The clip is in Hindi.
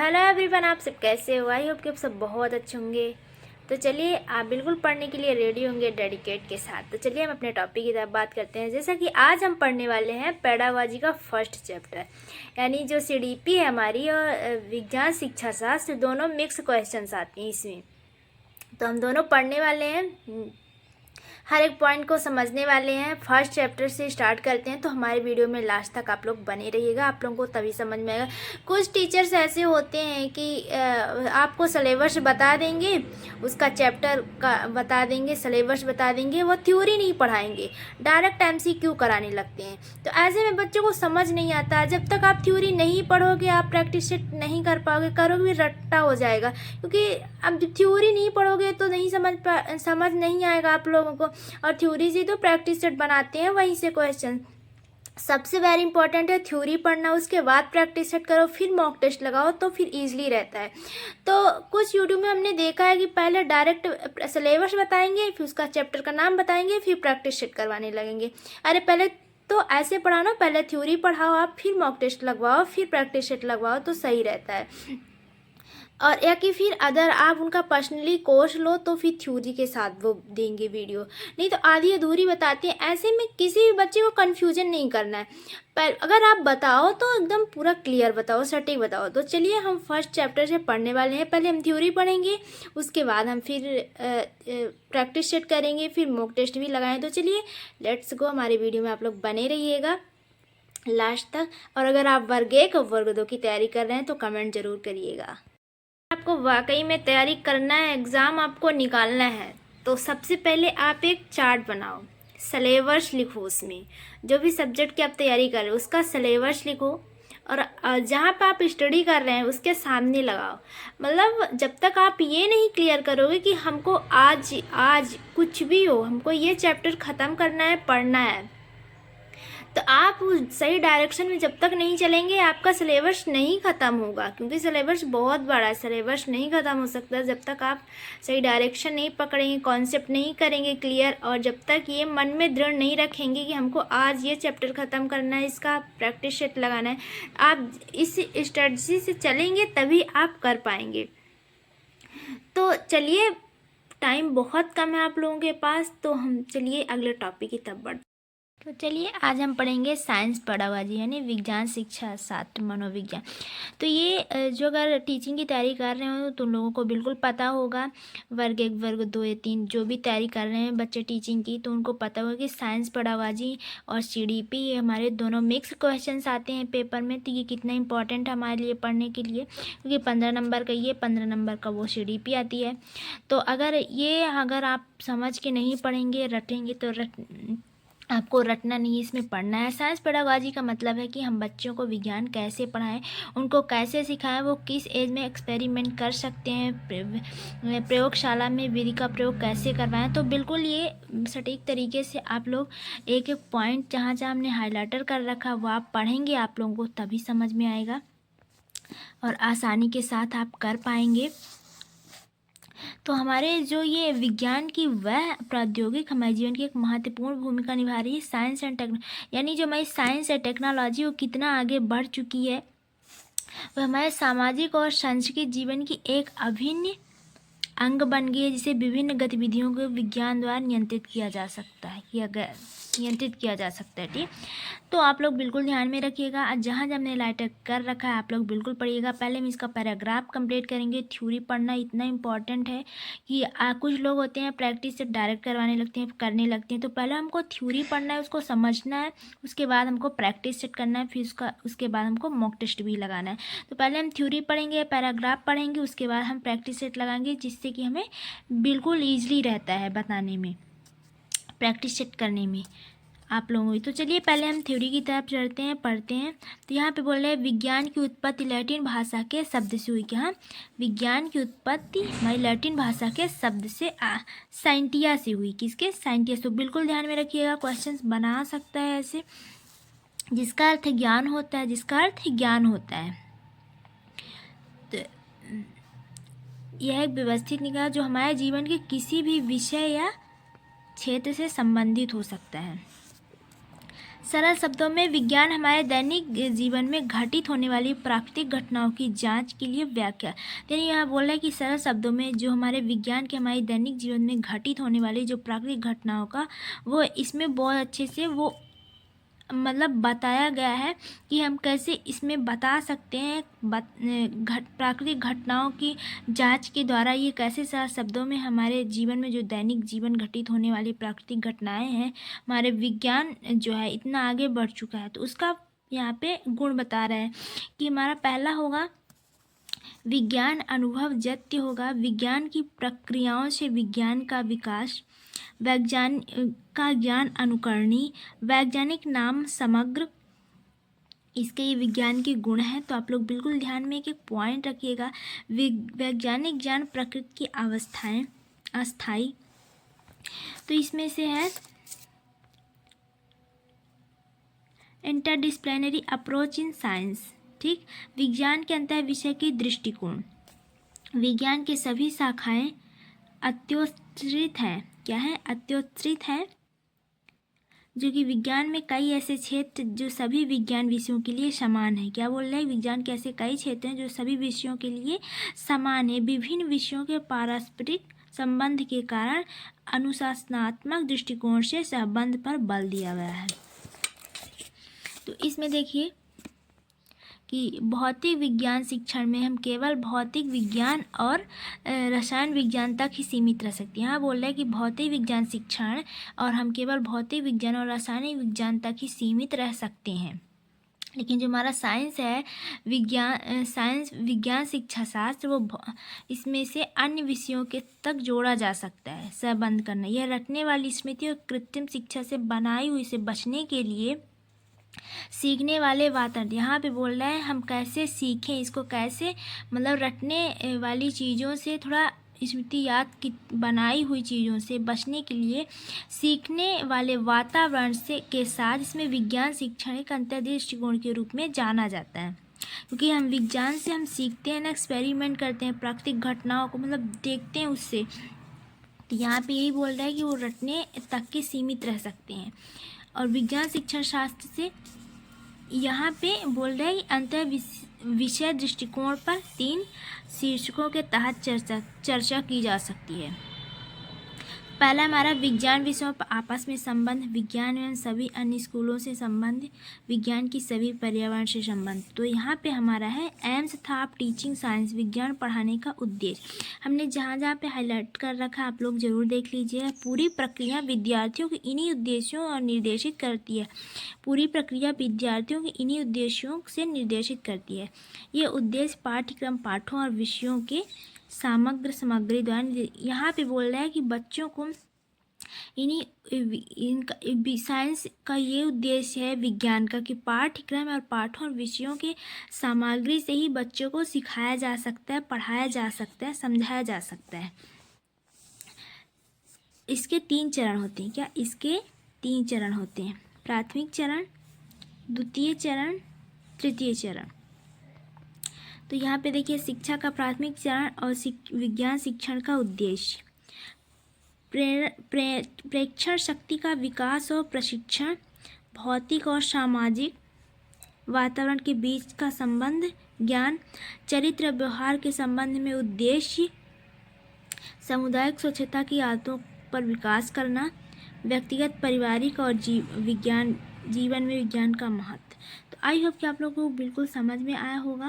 हेलो एवरीवन, आप सब कैसे हो? आई होप कि आप सब बहुत अच्छे होंगे। तो चलिए, आप बिल्कुल पढ़ने के लिए रेडी होंगे डेडिकेट के साथ। तो चलिए हम अपने टॉपिक की तरफ बात करते हैं। जैसा कि आज हम पढ़ने वाले हैं पेडागोजी का फर्स्ट चैप्टर, यानी जो सीडीपी है हमारी और विज्ञान शिक्षा शास्त्र, दोनों मिक्स क्वेश्चंस आते हैं इसमें। तो हम दोनों पढ़ने वाले हैं, हर एक पॉइंट को समझने वाले हैं। फर्स्ट चैप्टर से स्टार्ट करते हैं, तो हमारे वीडियो में लास्ट तक आप लोग बने रहिएगा, आप लोगों को तभी समझ में आएगा। कुछ टीचर्स ऐसे होते हैं कि आपको सिलेबस बता देंगे, उसका चैप्टर का बता देंगे, सिलेबस बता देंगे, वो थ्योरी नहीं पढ़ाएंगे, डायरेक्ट एमसीक्यू कराने लगते हैं। तो ऐसे में बच्चों को समझ नहीं आता। जब तक आप थ्योरी नहीं पढ़ोगे, आप प्रैक्टिस नहीं कर पाओगे, करोगे भी रट्टा हो जाएगा, क्योंकि अब थ्योरी नहीं पढ़ोगे तो नहीं समझ नहीं आएगा आप लोगों को। और थ्योरी से तो प्रैक्टिस सेट बनाते हैं, वहीं से क्वेश्चन। सबसे वेरी इंपॉर्टेंट है थ्योरी पढ़ना, उसके बाद प्रैक्टिस सेट करो, फिर मॉक टेस्ट लगाओ, तो फिर इजीली रहता है। तो कुछ यूट्यूब में हमने देखा है कि पहले डायरेक्ट सिलेबस बताएंगे, फिर उसका चैप्टर का नाम बताएंगे, फिर प्रैक्टिस सेट करवाने लगेंगे। अरे पहले तो ऐसे पढ़ाओ ना, पहले थ्योरी पढ़ाओ आप, फिर मॉक टेस्ट लगवाओ, फिर प्रैक्टिस सेट लगवाओ, तो सही रहता है। और या कि फिर अगर आप उनका पर्सनली कोर्स लो तो फिर थ्योरी के साथ वो देंगे वीडियो, नहीं तो आधी अधूरी बताते हैं। ऐसे में किसी भी बच्चे को कन्फ्यूजन नहीं करना है, पर अगर आप बताओ तो एकदम पूरा क्लियर बताओ, सटीक बताओ। तो चलिए हम फर्स्ट चैप्टर से पढ़ने वाले हैं। पहले हम थ्योरी पढ़ेंगे, उसके बाद हम फिर प्रैक्टिस सेट करेंगे, फिर मॉक टेस्ट भी लगाएं। तो चलिए लेट्स गो, हमारे वीडियो में आप लोग बने रहिएगा लास्ट तक। और अगर आप वर्ग 1 और वर्ग 2 की तैयारी कर रहे हैं तो कमेंट ज़रूर करिएगा। आपको वाकई में तैयारी करना है, एग्ज़ाम आपको निकालना है, तो सबसे पहले आप एक चार्ट बनाओ, सिलेबस लिखो, उसमें जो भी सब्जेक्ट की आप तैयारी कर रहे हो उसका सिलेबस लिखो, और जहाँ पर आप स्टडी कर रहे हैं उसके सामने लगाओ। मतलब जब तक आप ये नहीं क्लियर करोगे कि हमको आज आज कुछ भी हो, हमको ये चैप्टर ख़त्म करना है, पढ़ना है, तो आप उस सही डायरेक्शन में जब तक नहीं चलेंगे आपका सिलेबस नहीं ख़त्म होगा, क्योंकि सिलेबस बहुत बड़ा है। सिलेबस नहीं ख़त्म हो सकता जब तक आप सही डायरेक्शन नहीं पकड़ेंगे, कॉन्सेप्ट नहीं करेंगे क्लियर, और जब तक ये मन में दृढ़ नहीं रखेंगे कि हमको आज ये चैप्टर ख़त्म करना है, इसका प्रैक्टिस सेट लगाना है। आप इस स्ट्रेटजी से चलेंगे तभी आप कर पाएंगे। तो चलिए, टाइम बहुत कम है आप लोगों के पास, तो हम चलिए अगले टॉपिक की तरफ बढ़ते। तो चलिए आज हम पढ़ेंगे साइंस पेडागोजी, यानी विज्ञान शिक्षा शास्त्र मनोविज्ञान। तो ये जो अगर टीचिंग की तैयारी कर रहे हो तो लोगों को बिल्कुल पता होगा, वर्ग 1 वर्ग 2 या 3 जो भी तैयारी कर रहे हैं बच्चे टीचिंग की, तो उनको पता होगा कि साइंस पेडागोजी और सीडीपी ये हमारे दोनों मिक्स क्वेश्चंस आते हैं पेपर में। तो ये कितना इंपॉर्टेंट है हमारे लिए पढ़ने के लिए, क्योंकि 15 नंबर का ये, 15 नंबर का वो सीडीपी आती है। तो अगर आप समझ के नहीं पढ़ेंगे, रटेंगे, तो आपको रटना नहीं, इसमें पढ़ना है। साइंस पेडागोजी का मतलब है कि हम बच्चों को विज्ञान कैसे पढ़ाएं, उनको कैसे सिखाएं, वो किस एज में एक्सपेरिमेंट कर सकते हैं, प्रयोगशाला में विधि का प्रयोग कैसे करवाएं। तो बिल्कुल ये सटीक तरीके से आप लोग एक एक पॉइंट जहाँ जहाँ हमने हाईलाइटर कर रखा वो आप पढ़ेंगे, आप लोगों को तभी समझ में आएगा और आसानी के साथ आप कर पाएंगे। तो हमारे जो ये विज्ञान की वह प्रौद्योगिक हमारे जीवन की एक महत्वपूर्ण भूमिका निभा रही है। साइंस एंड यानी जो हमारी साइंस एंड टेक्नोलॉजी वो कितना आगे बढ़ चुकी है, वह हमारे सामाजिक और सांस्कृतिक जीवन की एक अभिन्न अंग बन गई है, जिसे विभिन्न गतिविधियों को विज्ञान द्वारा नियंत्रित किया जा सकता है, ठीक। तो आप लोग बिल्कुल ध्यान में रखिएगा, जहाँ जहाँ हमने लाइटर कर रखा है आप लोग बिल्कुल पढ़िएगा। पहले हम इसका पैराग्राफ कंप्लीट करेंगे। थ्योरी पढ़ना इतना इंपॉर्टेंट है कि कुछ लोग होते हैं प्रैक्टिस से डायरेक्ट करने लगते हैं। तो पहले हमको थ्योरी पढ़ना है, उसको समझना है, उसके बाद हमको प्रैक्टिस सेट करना है, फिर उसके बाद हमको मॉक टेस्ट भी लगाना है। तो पहले हम थ्योरी पढ़ेंगे, पैराग्राफ पढ़ेंगे, उसके बाद हम प्रैक्टिस सेट लगाएंगे, जिससे कि हमें बिल्कुल ईजिली रहता है बताने में, प्रैक्टिस सेट करने में आप लोगों की। तो चलिए पहले हम थ्योरी की तरफ चलते हैं, पढ़ते हैं। तो यहाँ पे बोल रहे हैं विज्ञान की उत्पत्ति लैटिन भाषा के शब्द से हुई। क्या? विज्ञान की उत्पत्ति हमारी लैटिन भाषा के शब्द से साइंटिया से हुई। किसके? साइंटिया। तो बिल्कुल ध्यान में रखिएगा, क्वेश्चंस बना सकता है ऐसे, जिसका अर्थ ज्ञान होता है, जिसका अर्थ ज्ञान होता है। तो यह एक व्यवस्थित निकाय जो हमारे जीवन के किसी भी विषय या क्षेत्र से संबंधित हो सकता है। सरल शब्दों में विज्ञान हमारे दैनिक जीवन में घटित होने वाली प्राकृतिक घटनाओं की जांच के लिए व्याख्या। यानी यहाँ बोल रहा है कि सरल शब्दों में जो हमारे विज्ञान के हमारे दैनिक जीवन में घटित होने वाली जो प्राकृतिक घटनाओं का वो इसमें बहुत अच्छे से वो मतलब बताया गया है कि हम कैसे इसमें बता सकते हैं प्राकृतिक घटनाओं की जांच के द्वारा ये कैसे सरल शब्दों में हमारे जीवन में जो दैनिक जीवन घटित होने वाली प्राकृतिक घटनाएं हैं, हमारे विज्ञान जो है इतना आगे बढ़ चुका है। तो उसका यहाँ पे गुण बता रहे हैं कि हमारा पहला होगा विज्ञान अनुभवजन्य होगा, विज्ञान की प्रक्रियाओं से विज्ञान का विकास, वैज्ञानिक का ज्ञान अनुकरणीय, वैज्ञानिक नाम समग्र, इसके ये विज्ञान के गुण हैं। तो आप लोग बिल्कुल ध्यान में एक एक पॉइंट रखिएगा। वैज्ञानिक ज्ञान प्रकृति की अवस्थाएं अस्थाई, तो इसमें से है इंटरडिसिप्लिनरी अप्रोच इन साइंस, ठीक। विज्ञान के अंतर विषय की दृष्टिकोण, विज्ञान के सभी शाखाएं अत्योत्तरित हैं। क्या है? अत्योत्तरित है, जो कि विज्ञान में कई ऐसे क्षेत्र जो सभी विज्ञान विषयों के लिए समान है। क्या बोल रहे हैं? विज्ञान के ऐसे कई क्षेत्र हैं जो सभी विषयों के लिए समान है। विभिन्न विषयों के पारस्परिक संबंध के कारण अनुशासनात्मक दृष्टिकोण से संबंध पर बल दिया गया है। तो इसमें देखिए कि भौतिक विज्ञान शिक्षण में हम केवल भौतिक विज्ञान और रसायन विज्ञान तक ही सीमित रह सकते हैं। यहाँ बोल रहे हैं कि भौतिक विज्ञान शिक्षण और हम केवल भौतिक विज्ञान और रासायनिक विज्ञान तक ही सीमित रह सकते हैं। लेकिन जो हमारा साइंस है, विज्ञान शिक्षा शास्त्र, वो इसमें से अन्य विषयों के तक जोड़ा जा सकता है। संबंध करना, यह रटने वाली स्मृति और कृत्रिम शिक्षा से बनाई हुई से बचने के लिए सीखने वाले वातावरण, यहाँ पे बोल रहे हैं हम कैसे सीखें इसको, कैसे मतलब रटने वाली चीज़ों से थोड़ा स्मृति याद की बनाई हुई चीज़ों से बचने के लिए सीखने वाले वातावरण से के साथ इसमें विज्ञान शिक्षण एक अंतर्दृष्टिकोण के रूप में जाना जाता है। क्योंकि हम विज्ञान से हम सीखते हैं ना, एक्सपेरिमेंट करते हैं, प्राकृतिक घटनाओं को मतलब देखते हैं उससे। तो यहाँ पे यही बोल रहा है कि वो रटने तक के सीमित रह सकते हैं। और विज्ञान शिक्षण शास्त्र से यहाँ पे बोल रहे हैं कि अंतर विषय दृष्टिकोण पर 3 शीर्षकों के तहत चर्चा की जा सकती है। पहला हमारा विज्ञान विषयों पर आपस में संबंध, विज्ञान एवं सभी अन्य स्कूलों से संबंध, विज्ञान की सभी पर्यावरण से संबंध। तो यहाँ पे हमारा है एम्स था आप टीचिंग साइंस, विज्ञान पढ़ाने का उद्देश्य। हमने जहाँ जहाँ पे हाईलाइट कर रखा है आप लोग जरूर देख लीजिए। पूरी प्रक्रिया विद्यार्थियों के इन्हीं उद्देश्यों और निर्देशित करती है। पूरी प्रक्रिया विद्यार्थियों के इन्हीं उद्देश्यों से निर्देशित करती है। ये उद्देश्य पाठ्यक्रम पाठों और विषयों के सामग्री द्वारा, यहाँ पे बोल रहा है कि बच्चों को इनका साइंस का ये उद्देश्य है विज्ञान का कि पाठ्यक्रम और पाठों और विषयों के सामग्री से ही बच्चों को सिखाया जा सकता है, पढ़ाया जा सकता है, समझाया जा सकता है। इसके 3 चरण होते हैं। क्या? इसके 3 चरण होते हैं, प्राथमिक चरण, द्वितीय चरण, तृतीय चरण। तो यहाँ पे देखिए शिक्षा का प्राथमिक चरण और विज्ञान शिक्षण का उद्देश्य, प्रेक्षण शक्ति का विकास और प्रशिक्षण, भौतिक और सामाजिक वातावरण के बीच का संबंध, ज्ञान, चरित्र व्यवहार के संबंध में उद्देश्य, सामुदायिक स्वच्छता की आदतों पर विकास करना, व्यक्तिगत, पारिवारिक और जीवन में विज्ञान का महत्व। तो आई होप कि आप लोगों को बिल्कुल समझ में आया होगा।